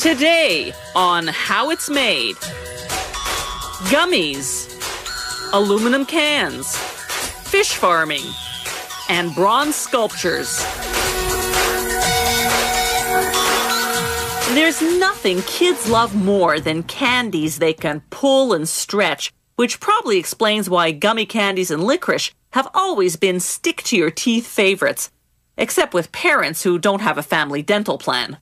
Today on How It's Made. Gummies, aluminum cans, fish farming, and bronze sculptures. There's nothing kids love more than candies they can pull and stretch, which probably explains why gummy candies and licorice have always been stick-to-your-teeth favorites, except with parents who don't have a family dental plan.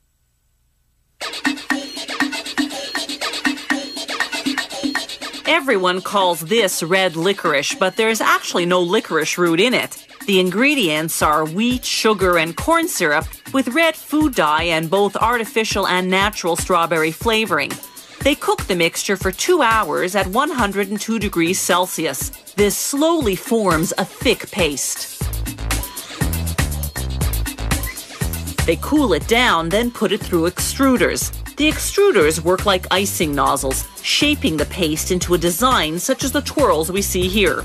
Everyone calls this red licorice, but there's actually no licorice root in it. The ingredients are wheat, sugar, and corn syrup with red food dye and both artificial and natural strawberry flavoring. They cook the mixture for 2 hours at 102 degrees Celsius. This slowly forms a thick paste. They cool it down, then put it through extruders. The extruders work like icing nozzles, shaping the paste into a design such as the twirls we see here.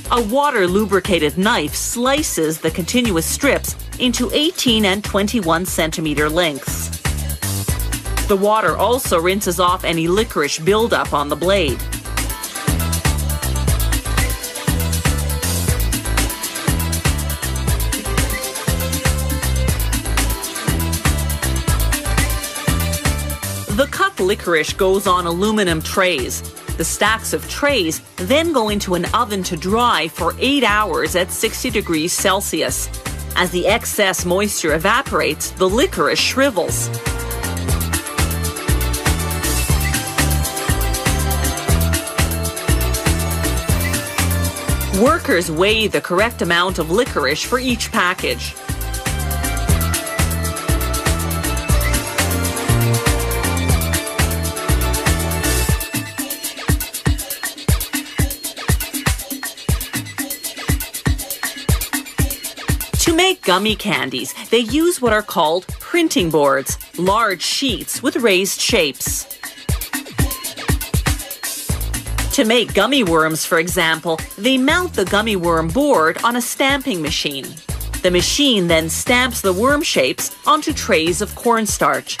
A water-lubricated knife slices the continuous strips into 18 and 21 centimeter lengths. The water also rinses off any licorice buildup on the blade. The cut licorice goes on aluminum trays. The stacks of trays then go into an oven to dry for 8 hours at 60 degrees Celsius. As the excess moisture evaporates, the licorice shrivels. Workers weigh the correct amount of licorice for each package. To make gummy candies, they use what are called printing boards, large sheets with raised shapes. To make gummy worms, for example, they mount the gummy worm board on a stamping machine. The machine then stamps the worm shapes onto trays of cornstarch.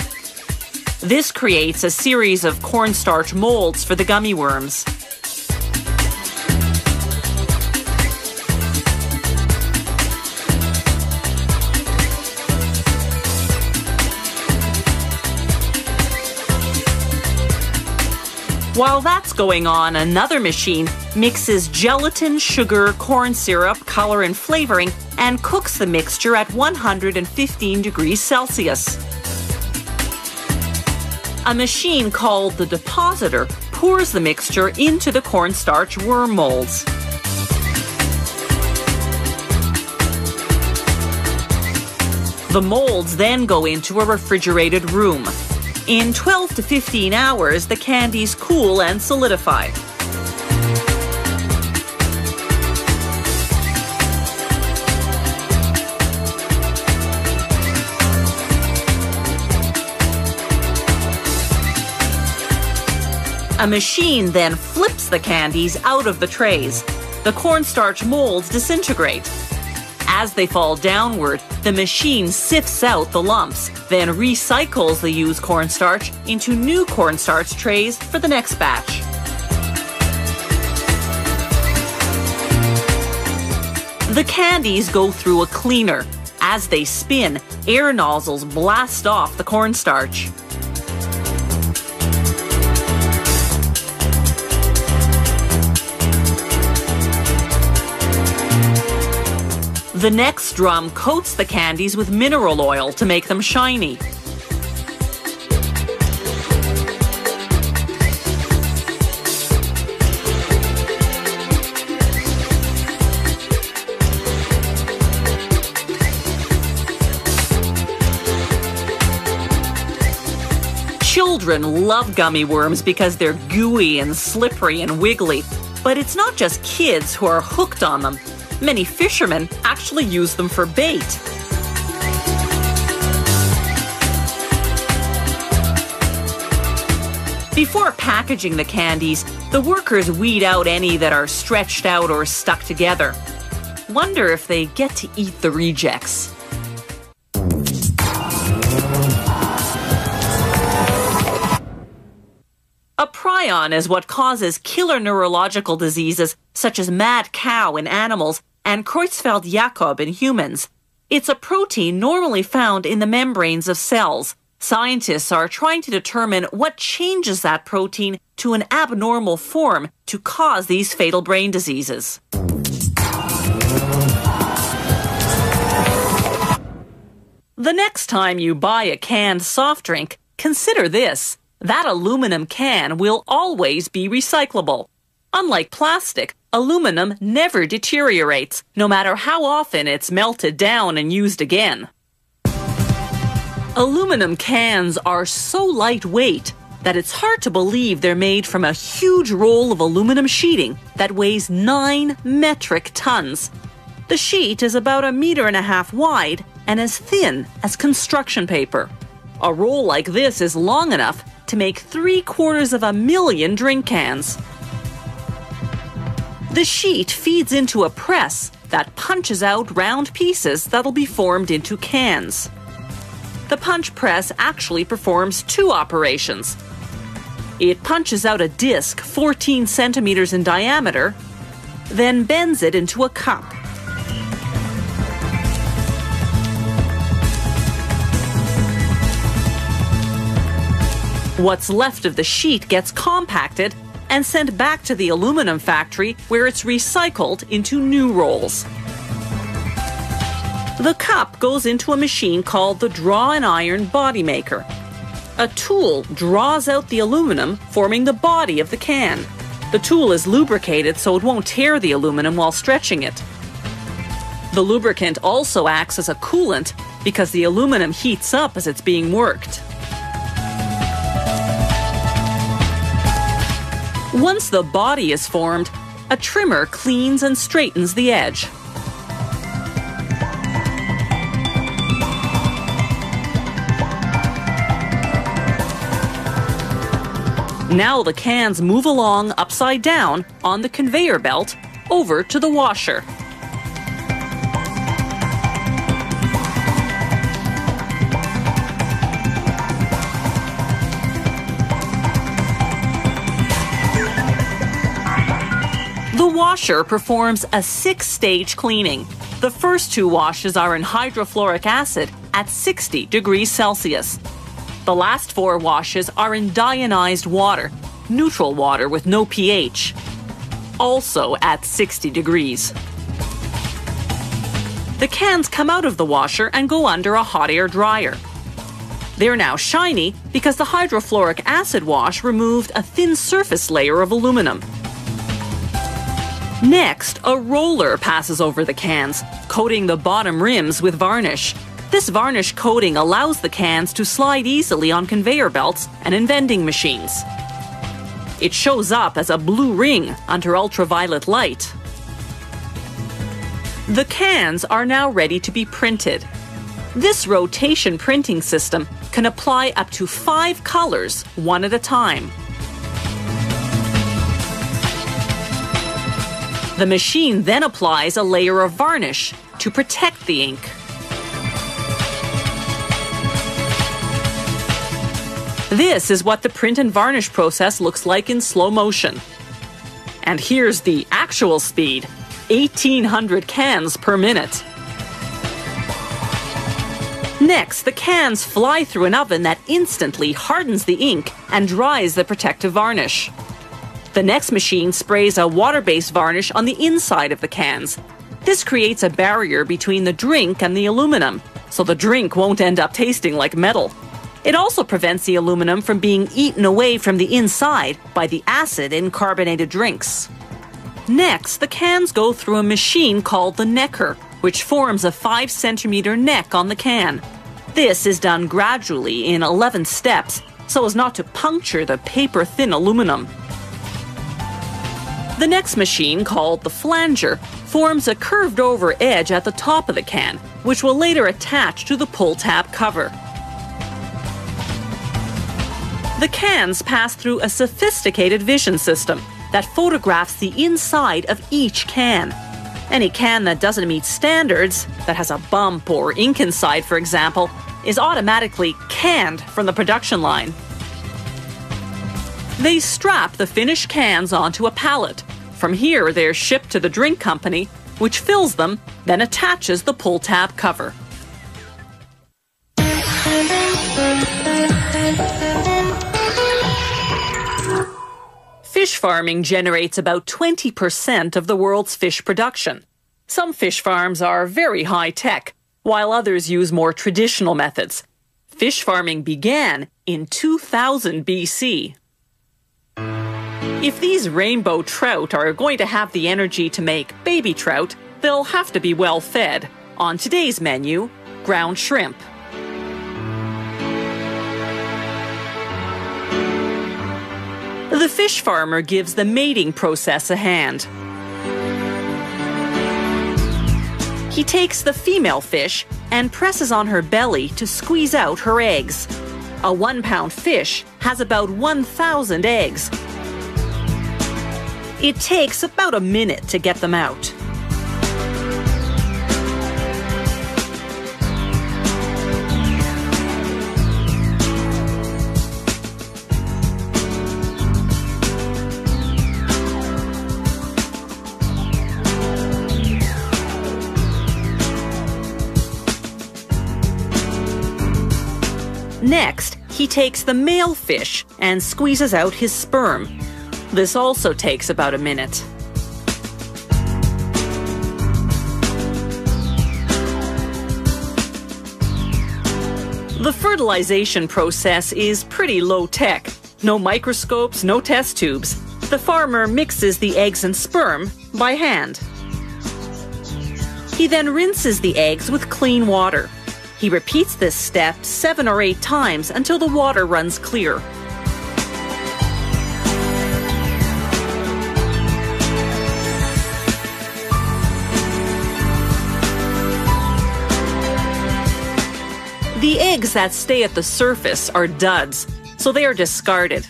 This creates a series of cornstarch molds for the gummy worms. While that's going on, another machine mixes gelatin, sugar, corn syrup, color, and flavoring and cooks the mixture at 115 degrees Celsius. A machine called the depositor pours the mixture into the cornstarch worm molds. The molds then go into a refrigerated room. In 12 to 15 hours, the candies cool and solidify. A machine then flips the candies out of the trays. The cornstarch molds disintegrate. As they fall downward, the machine sifts out the lumps, then recycles the used cornstarch into new cornstarch trays for the next batch. The candies go through a cleaner. As they spin, air nozzles blast off the cornstarch. The next drum coats the candies with mineral oil to make them shiny. Children love gummy worms because they're gooey and slippery and wiggly. But it's not just kids who are hooked on them. Many fishermen actually use them for bait. Before packaging the candies, the workers weed out any that are stretched out or stuck together. Wonder if they get to eat the rejects. prion is what causes killer neurological diseases such as mad cow in animals and Creutzfeldt-Jakob in humans. It's a protein normally found in the membranes of cells. Scientists are trying to determine what changes that protein to an abnormal form to cause these fatal brain diseases. The next time you buy a canned soft drink, consider this. That aluminum can will always be recyclable. Unlike plastic, aluminum never deteriorates, no matter how often it's melted down and used again. Aluminum cans are so lightweight that it's hard to believe they're made from a huge roll of aluminum sheeting that weighs 9 metric tons. The sheet is about 1.5 meters wide and as thin as construction paper. A roll like this is long enough to make 750,000 drink cans. The sheet feeds into a press that punches out round pieces that'll be formed into cans. The punch press actually performs 2 operations. It punches out a disc 14 centimeters in diameter, then bends it into a cup. What's left of the sheet gets compacted and sent back to the aluminum factory where it's recycled into new rolls. The cup goes into a machine called the draw and iron body maker. A tool draws out the aluminum, forming the body of the can. The tool is lubricated so it won't tear the aluminum while stretching it. The lubricant also acts as a coolant because the aluminum heats up as it's being worked. Once the body is formed, a trimmer cleans and straightens the edge. Now the cans move along upside down on the conveyor belt over to the washer. The washer performs a 6-stage cleaning. The first 2 washes are in hydrofluoric acid at 60 degrees Celsius. The last 4 washes are in deionized water, neutral water with no pH, also at 60 degrees. The cans come out of the washer and go under a hot air dryer. They're now shiny because the hydrofluoric acid wash removed a thin surface layer of aluminum. Next, a roller passes over the cans, coating the bottom rims with varnish. This varnish coating allows the cans to slide easily on conveyor belts and in vending machines. It shows up as a blue ring under ultraviolet light. The cans are now ready to be printed. This rotation printing system can apply up to 5 colors, one at a time. The machine then applies a layer of varnish to protect the ink. This is what the print and varnish process looks like in slow motion. And here's the actual speed, 1,800 cans per minute. Next, the cans fly through an oven that instantly hardens the ink and dries the protective varnish. The next machine sprays a water-based varnish on the inside of the cans. This creates a barrier between the drink and the aluminum, so the drink won't end up tasting like metal. It also prevents the aluminum from being eaten away from the inside by the acid in carbonated drinks. Next, the cans go through a machine called the necker, which forms a 5-centimeter neck on the can. This is done gradually in 11 steps so as not to puncture the paper-thin aluminum. The next machine, called the flanger, forms a curved-over edge at the top of the can, which will later attach to the pull tab cover. The cans pass through a sophisticated vision system that photographs the inside of each can. Any can that doesn't meet standards, that has a bump or ink inside, for example, is automatically canned from the production line. They strap the finished cans onto a pallet. From here, they're shipped to the drink company, which fills them, then attaches the pull tab cover. Fish farming generates about 20% of the world's fish production. Some fish farms are very high-tech, while others use more traditional methods. Fish farming began in 2000 BC. If these rainbow trout are going to have the energy to make baby trout, they'll have to be well fed. On today's menu, ground shrimp. The fish farmer gives the mating process a hand. He takes the female fish and presses on her belly to squeeze out her eggs. A 1-pound fish has about 1,000 eggs. It takes about a minute to get them out. Next, he takes the male fish and squeezes out his sperm. This also takes about a minute. The fertilization process is pretty low-tech. No microscopes, no test tubes. The farmer mixes the eggs and sperm by hand. He then rinses the eggs with clean water. He repeats this step 7 or 8 times until the water runs clear. The eggs that stay at the surface are duds, so they are discarded.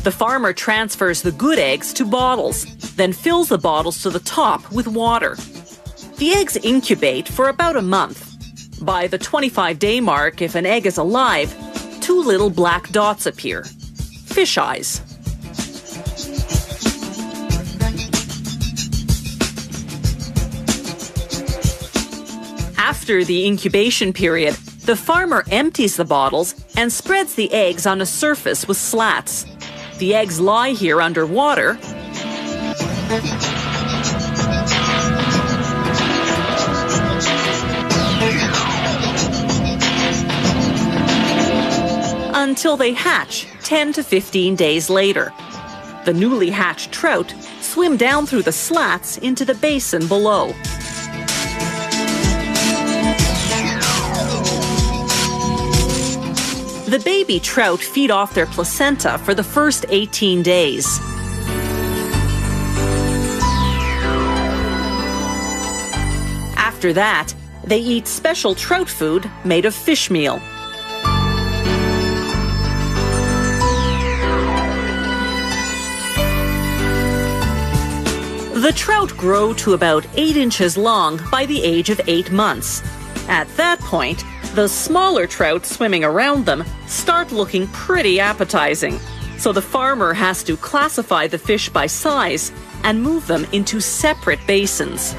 The farmer transfers the good eggs to bottles, then fills the bottles to the top with water. The eggs incubate for about a month. By the 25-day mark, if an egg is alive, 2 little black dots appear. Fish eyes. After the incubation period, the farmer empties the bottles and spreads the eggs on a surface with slats. The eggs lie here underwater until they hatch 10 to 15 days later. The newly hatched trout swim down through the slats into the basin below. The baby trout feed off their placenta for the first 18 days. After that, they eat special trout food made of fish meal. The trout grow to about 8 inches long by the age of 8 months. At that point, the smaller trout swimming around them start looking pretty appetizing. So the farmer has to classify the fish by size and move them into separate basins.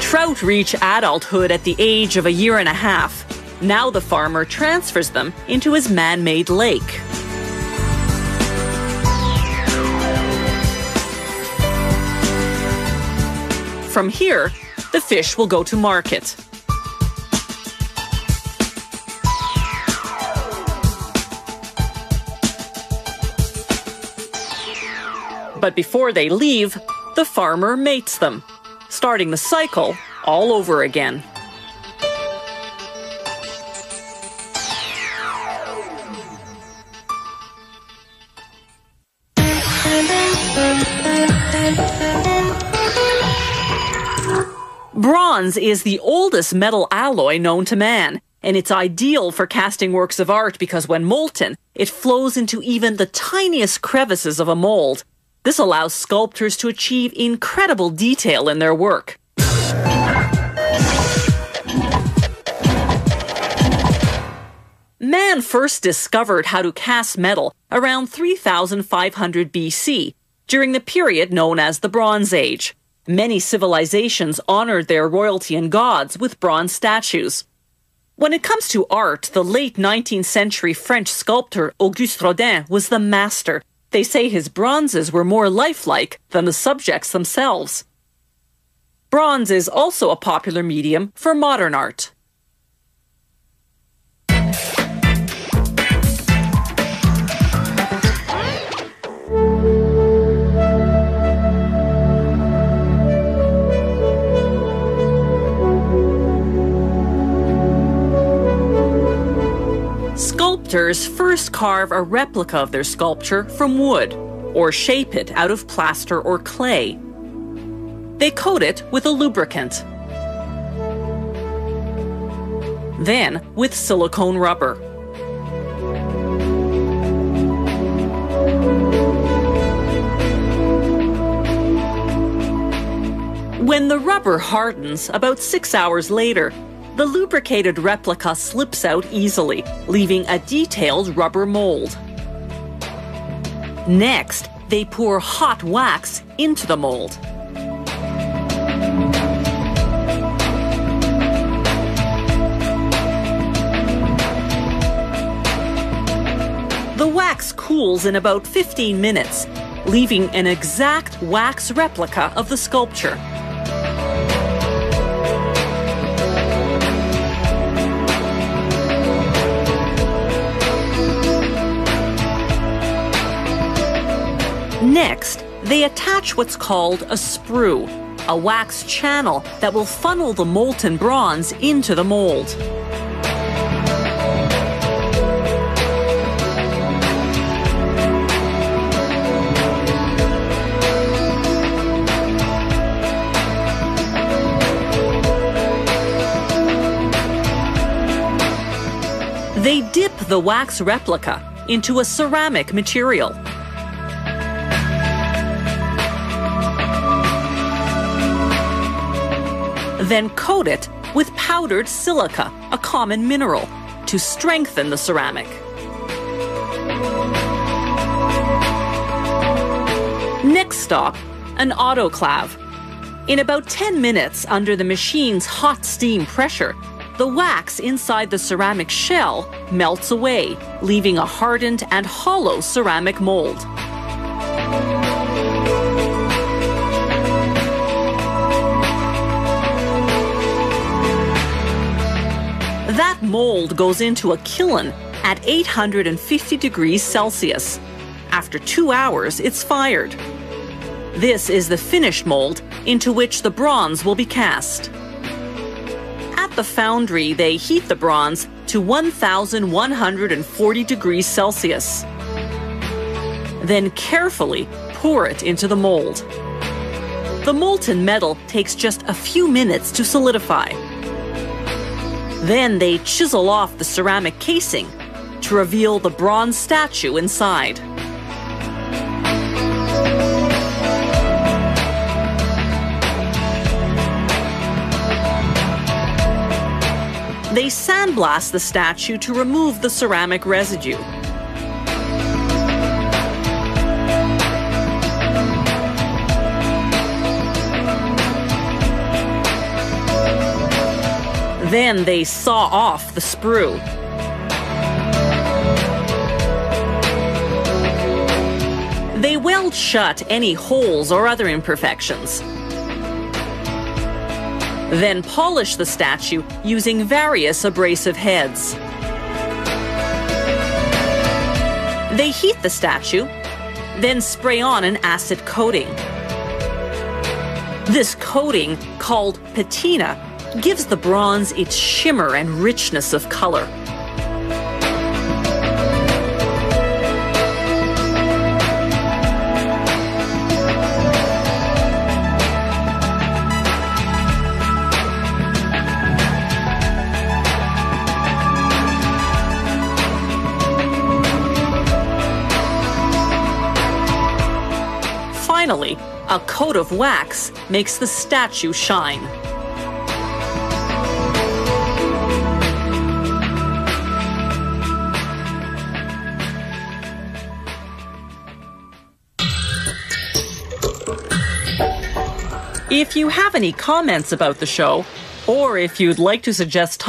Trout reach adulthood at the age of 1.5 years. Now the farmer transfers them into his man-made lake. From here, the fish will go to market. But before they leave, the farmer mates them, starting the cycle all over again. Bronze is the oldest metal alloy known to man, and it's ideal for casting works of art because when molten, it flows into even the tiniest crevices of a mold. This allows sculptors to achieve incredible detail in their work. Man first discovered how to cast metal around 3500 BC, during the period known as the Bronze Age. Many civilizations honored their royalty and gods with bronze statues. When it comes to art, the late 19th century French sculptor Auguste Rodin was the master. They say his bronzes were more lifelike than the subjects themselves. Bronze is also a popular medium for modern art. Sculptors first carve a replica of their sculpture from wood, or shape it out of plaster or clay. They coat it with a lubricant, then with silicone rubber. When the rubber hardens about 6 hours later, the lubricated replica slips out easily, leaving a detailed rubber mold. Next, they pour hot wax into the mold. The wax cools in about 15 minutes, leaving an exact wax replica of the sculpture. Next, they attach what's called a sprue, a wax channel that will funnel the molten bronze into the mold. They dip the wax replica into a ceramic material. Then coat it with powdered silica, a common mineral, to strengthen the ceramic. Next stop, an autoclave. In about 10 minutes under the machine's hot steam pressure, the wax inside the ceramic shell melts away, leaving a hardened and hollow ceramic mold. That mold goes into a kiln at 850 degrees Celsius. After 2 hours, it's fired. This is the finished mold into which the bronze will be cast. At the foundry, they heat the bronze to 1,140 degrees Celsius. Then carefully pour it into the mold. The molten metal takes just a few minutes to solidify. Then they chisel off the ceramic casing to reveal the bronze statue inside. They sandblast the statue to remove the ceramic residue. Then they saw off the sprue. They weld shut any holes or other imperfections. Then polish the statue using various abrasive heads. They heat the statue, then spray on an acid coating. This coating, called patina, gives the bronze its shimmer and richness of color. finally, a coat of wax makes the statue shine. If you have any comments about the show, or if you'd like to suggest